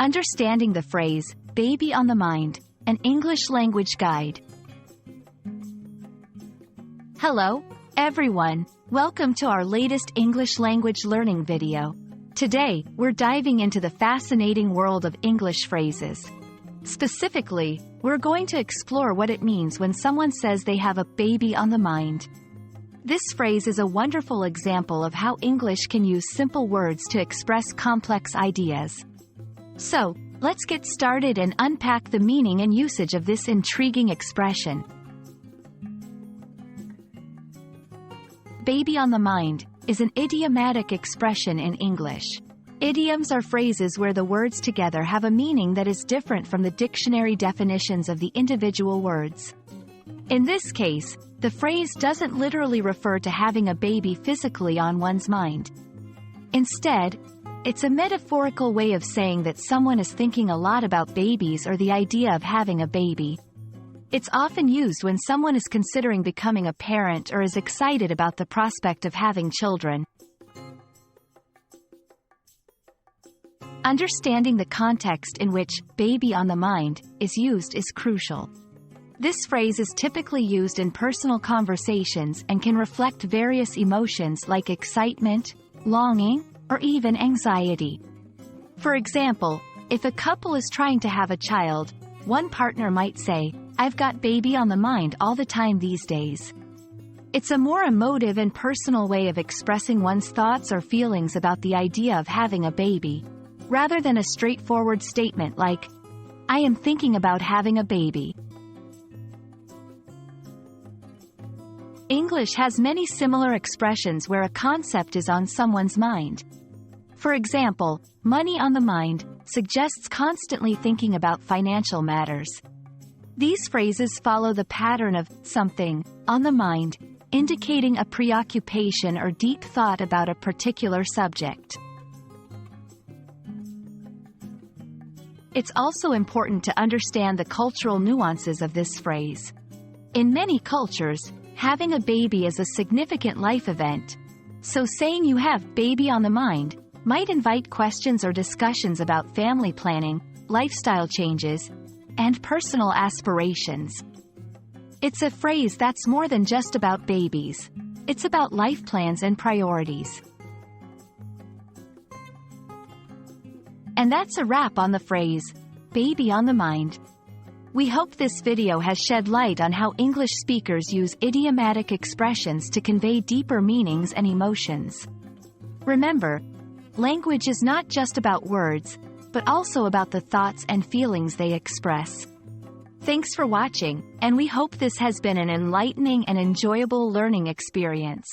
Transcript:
Understanding the phrase, baby on the mind, an English language guide. Hello, everyone. Welcome to our latest English language learning video. Today, we're diving into the fascinating world of English phrases. Specifically, we're going to explore what it means when someone says they have a baby on the mind. This phrase is a wonderful example of how English can use simple words to express complex ideas. So, let's get started and unpack the meaning and usage of this intriguing expression. Baby on the mind is an idiomatic expression in English. Idioms are phrases where the words together have a meaning that is different from the dictionary definitions of the individual words. In this case, the phrase doesn't literally refer to having a baby physically on one's mind. Instead, it's a metaphorical way of saying that someone is thinking a lot about babies or the idea of having a baby. It's often used when someone is considering becoming a parent or is excited about the prospect of having children. Understanding the context in which baby on the mind is used is crucial. This phrase is typically used in personal conversations and can reflect various emotions like excitement, longing, or even anxiety. For example, if a couple is trying to have a child, one partner might say, "I've got baby on the mind all the time these days." It's a more emotive and personal way of expressing one's thoughts or feelings about the idea of having a baby, rather than a straightforward statement like, "I am thinking about having a baby." English has many similar expressions where a concept is on someone's mind. For example, money on the mind suggests constantly thinking about financial matters. These phrases follow the pattern of something on the mind, indicating a preoccupation or deep thought about a particular subject. It's also important to understand the cultural nuances of this phrase. In many cultures, having a baby is a significant life event, so saying you have baby on the mind might invite questions or discussions about family planning, lifestyle changes, and personal aspirations. It's a phrase that's more than just about babies. It's about life plans and priorities. And that's a wrap on the phrase, baby on the mind. We hope this video has shed light on how English speakers use idiomatic expressions to convey deeper meanings and emotions. Remember, language is not just about words, but also about the thoughts and feelings they express. Thanks for watching, and we hope this has been an enlightening and enjoyable learning experience.